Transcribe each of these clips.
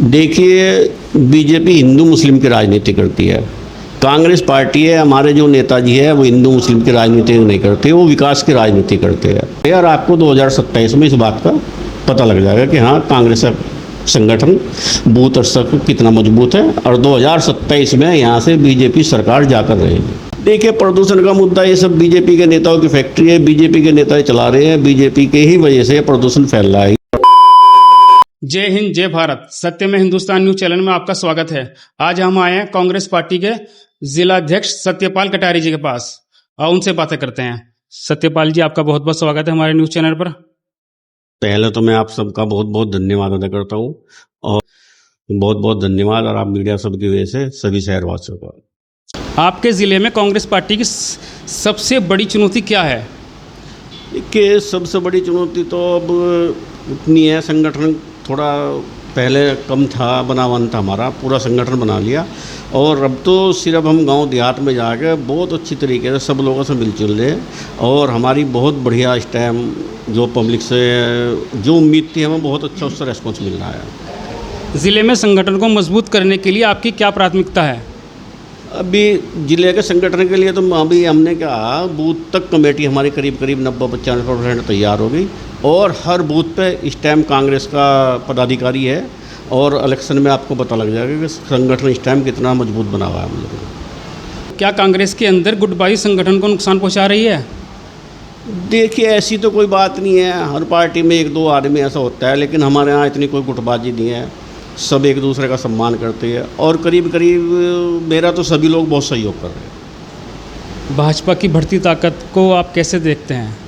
देखिए, बीजेपी हिंदू मुस्लिम की राजनीति करती है। कांग्रेस पार्टी है, हमारे जो नेताजी है वो हिंदू मुस्लिम की राजनीति नहीं करते, वो विकास की राजनीति करते हैं। यार आपको 2027 में इस बात का पता लग जाएगा कि हाँ, कांग्रेस का संगठन बूथ स्तर पर कितना मजबूत है और 2027 में यहाँ से बीजेपी सरकार जाकर रहेगी। देखिए, प्रदूषण का मुद्दा ये सब बीजेपी के नेताओं की फैक्ट्री है, बीजेपी के नेता चला रहे हैं, बीजेपी के ही वजह से प्रदूषण फैल रहा है। जय हिंद, जय भारत। सत्य में हिंदुस्तान न्यूज चैनल में आपका स्वागत है। आज हम आए हैं कांग्रेस पार्टी के जिला अध्यक्ष सत्यपाल कटारी जी के पास और उनसे बातें करते हैं। सत्यपाल जी, आपका बहुत बहुत स्वागत है हमारे न्यूज चैनल पर। पहले तो मैं आप सबका बहुत बहुत धन्यवाद अदा करता हूँ और बहुत बहुत धन्यवाद और आप मीडिया सब की वजह से सभी शहरवासियों का। आपके ज़िले में कांग्रेस पार्टी की सबसे बड़ी चुनौती क्या है? कि सबसे बड़ी चुनौती तो अब इतनी है, संगठन थोड़ा पहले कम था, बनावन था, हमारा पूरा संगठन बना लिया और अब तो सिर्फ हम गांव देहात में जाकर बहुत अच्छी तरीके से सब लोगों से मिलजुल रहे हैं और हमारी बहुत बढ़िया इस टाइम जो पब्लिक से जो उम्मीद थी हमें बहुत अच्छा उससे रेस्पॉन्स मिल रहा है। ज़िले में संगठन को मजबूत करने के लिए आपकी क्या प्राथमिकता है? अभी जिले के संगठन के लिए तो अभी हमने कहा बूथ तक कमेटी हमारी करीब 90-95% तैयार हो गई और हर बूथ पे इस टाइम कांग्रेस का पदाधिकारी है और इलेक्शन में आपको पता लग जाएगा कि संगठन इस टाइम कितना मजबूत बना हुआ है हम लोगों ने। क्या कांग्रेस के अंदर गुटबाजी संगठन को नुकसान पहुंचा रही है? देखिए, ऐसी तो कोई बात नहीं है, हर पार्टी में एक दो आदमी ऐसा होता है, लेकिन हमारे यहाँ इतनी कोई गुटबाजी नहीं है, सब एक दूसरे का सम्मान करते हैं और करीब करीब मेरा तो सभी लोग बहुत सहयोग कर रहे हैं। भाजपा की बढ़ती ताकत को आप कैसे देखते हैं?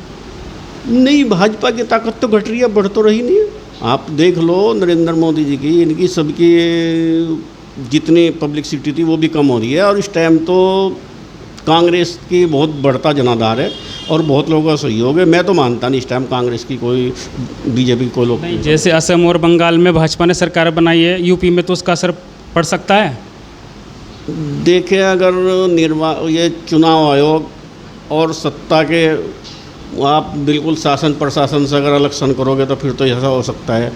नहीं, भाजपा की ताकत तो घट रही है, बढ़ तो रही नहीं है। आप देख लो नरेंद्र मोदी जी की, इनकी सबकी जितनी पब्लिसिटी थी वो भी कम हो रही है और इस टाइम तो कांग्रेस की बहुत बढ़ता जनाधार है और बहुत लोगों का सहयोग है। मैं तो मानता नहीं इस टाइम कांग्रेस की कोई बीजेपी को लोग नहीं, जैसे असम और बंगाल में भाजपा ने सरकार बनाई है, यूपी में तो उसका असर पड़ सकता है। देखें, अगर ये चुनाव आयोग और सत्ता के आप बिल्कुल शासन प्रशासन से अगर इलेक्शन करोगे तो फिर तो ऐसा हो सकता है।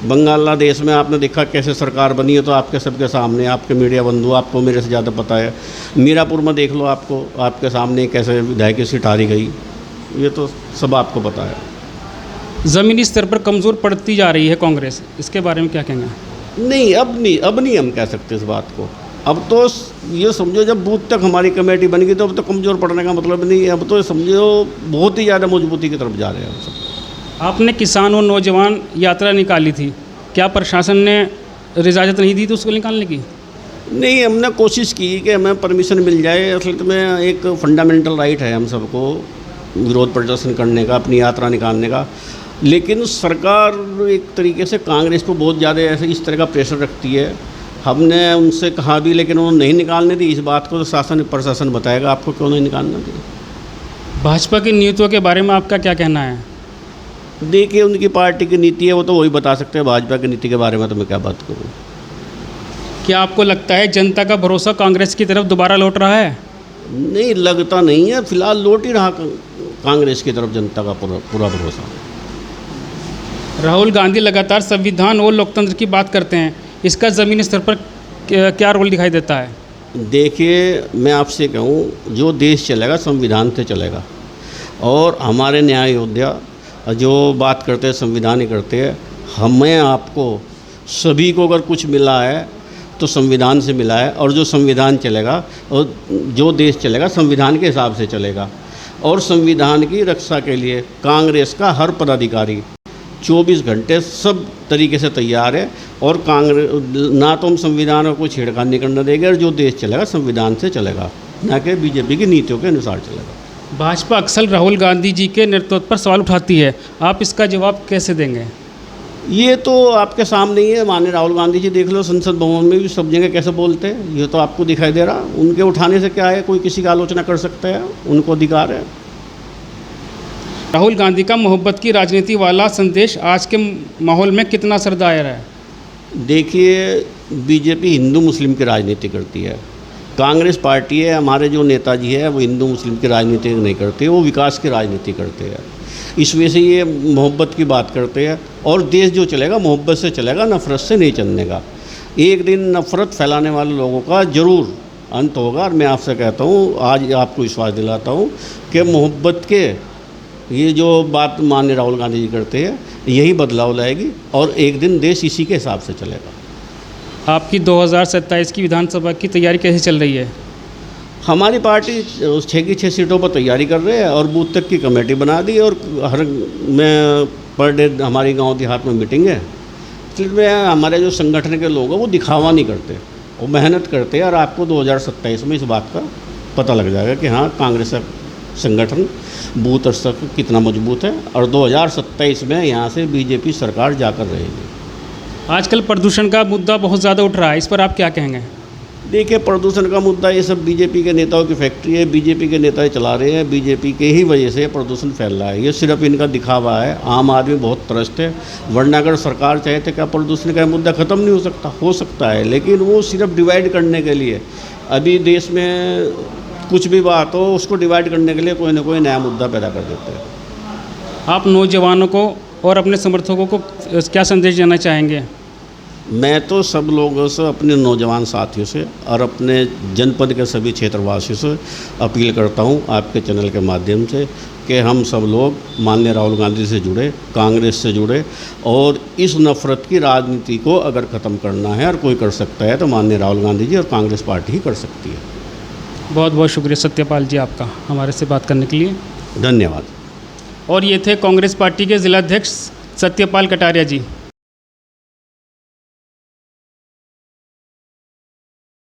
बांग्लादेश में आपने देखा कैसे सरकार बनी है, तो आपके सबके सामने, आपके मीडिया बंधु, आपको मेरे से ज़्यादा पता है। मीरापुर में देख लो, आपको आपके सामने कैसे विधायक की सीट हारी गई, ये तो सब आपको पता है। ज़मीनी स्तर पर कमज़ोर पड़ती जा रही है कांग्रेस, इसके बारे में क्या कहेंगे? नहीं, अब नहीं हम कह सकते इस बात को। अब तो ये समझो जब बूथ तक हमारी कमेटी बन गई तो अब तो कमज़ोर पड़ने का मतलब नहीं है, अब तो समझो बहुत ही ज़्यादा मजबूती की तरफ जा रहे हैं हम सब। आपने किसान और नौजवान यात्रा निकाली थी, क्या प्रशासन ने इजाज़त नहीं दी थी उसको निकालने की? नहीं, हमने कोशिश की कि हमें परमिशन मिल जाए। असल में एक फंडामेंटल राइट है हम सबको विरोध प्रदर्शन करने का, अपनी यात्रा निकालने का, लेकिन सरकार एक तरीके से कांग्रेस को बहुत ज़्यादा ऐसे इस तरह का प्रेशर रखती है। हमने उनसे कहा भी, लेकिन उन्होंने नहीं निकालने दी। इस बात को तो शासन प्रशासन बताएगा आपको क्यों नहीं निकालना दी। भाजपा की नीतियों के बारे में आपका क्या कहना है? देखिए, उनकी पार्टी की नीति है, वो तो वही बता सकते हैं। भाजपा की नीति के बारे में तो मैं क्या बात करूँ। क्या आपको लगता है जनता का भरोसा कांग्रेस की तरफ दोबारा लौट रहा है? नहीं, लगता नहीं है, फिलहाल लौट ही रहा कांग्रेस की तरफ जनता का पूरा भरोसा। राहुल गांधी लगातार संविधान और लोकतंत्र की बात करते हैं, इसका ज़मीनी स्तर पर क्या रोल दिखाई देता है? देखिए, मैं आपसे कहूँ, जो देश चलेगा संविधान से चलेगा और हमारे न्याय योद्धा जो बात करते हैं संविधान ही करते हैं। हमें आपको सभी को अगर कुछ मिला है तो संविधान से मिला है और जो संविधान चलेगा और जो देश चलेगा संविधान के हिसाब से चलेगा और संविधान की रक्षा के लिए कांग्रेस का हर पदाधिकारी 24 घंटे सब तरीके से तैयार है और कांग्रेस ना तो हम संविधान को कोई छेड़खानी नहीं करने देंगे और जो देश चलेगा संविधान से चलेगा, ना कि बीजेपी की नीतियों के अनुसार चलेगा। भाजपा अक्सर राहुल गांधी जी के नेतृत्व पर सवाल उठाती है, आप इसका जवाब कैसे देंगे? ये तो आपके सामने ही है। माननीय राहुल गांधी जी देख लो, संसद भवन में भी सब जगह कैसे बोलते हैं, ये तो आपको दिखाई दे रहा। उनके उठाने से क्या है, कोई किसी की आलोचना कर सकता है, उनको अधिकार है। राहुल गांधी का मोहब्बत की राजनीति वाला संदेश आज के माहौल में कितना असरदार है? देखिए, बीजेपी हिंदू मुस्लिम की राजनीति करती है। कांग्रेस पार्टी है, हमारे जो नेताजी है वो हिंदू मुस्लिम की राजनीति नहीं करते, वो विकास की राजनीति करते हैं। इस वजह से ये मोहब्बत की बात करते हैं और देश जो चलेगा मोहब्बत से चलेगा, नफरत से नहीं चलने का। एक दिन नफ़रत फैलाने वाले लोगों का ज़रूर अंत होगा। और मैं आपसे कहता हूँ, आज आपको विश्वास दिलाता हूँ कि मोहब्बत के ये जो बात माननीय राहुल गांधी जी करते हैं, यही बदलाव लाएगी और एक दिन देश इसी के हिसाब से चलेगा। आपकी 2027 की विधानसभा की तैयारी कैसे चल रही है? हमारी पार्टी 6 की 6 सीटों पर तैयारी कर रहे हैं और बूथ तक की कमेटी बना दी और हर में पर डे हमारी गांव देहात में मीटिंग है। इसलिए हमारे जो संगठन के लोग हैं वो दिखावा नहीं करते, वो मेहनत करते हैं और आपको 2027 में इस बात का पता लग जाएगा कि हाँ, कांग्रेस का संगठन बूथ स्तर पर कितना मजबूत है और 2027 में यहाँ से बीजेपी सरकार जाकर रहेगी। आजकल प्रदूषण का मुद्दा बहुत ज़्यादा उठ रहा है, इस पर आप क्या कहेंगे? देखिए, प्रदूषण का मुद्दा ये सब बीजेपी के नेताओं की फैक्ट्री है, बीजेपी के नेता चला रहे हैं, बीजेपी के ही वजह से प्रदूषण फैल रहा है। ये सिर्फ इनका दिखावा है। आम आदमी बहुत त्रस्त है, वरना अगर सरकार चाहे तो क्या प्रदूषण का मुद्दा ख़त्म नहीं हो सकता है, लेकिन वो सिर्फ डिवाइड करने के लिए, अभी देश में कुछ भी बात हो उसको डिवाइड करने के लिए कोई ना कोई नया मुद्दा पैदा कर देते हैं। आप नौजवानों को और अपने समर्थकों को क्या संदेश देना चाहेंगे? मैं तो सब लोगों से, अपने नौजवान साथियों से और अपने जनपद के सभी क्षेत्रवासियों से अपील करता हूं आपके चैनल के माध्यम से कि हम सब लोग माननीय राहुल गांधी से जुड़े, कांग्रेस से जुड़े और इस नफ़रत की राजनीति को अगर ख़त्म करना है और कोई कर सकता है तो माननीय राहुल गांधी जी और कांग्रेस पार्टी ही कर सकती है। बहुत बहुत शुक्रिया सत्यपाल जी आपका हमारे से बात करने के लिए। धन्यवाद। और ये थे कांग्रेस पार्टी के जिलाध्यक्ष सत्यपाल कटारिया जी।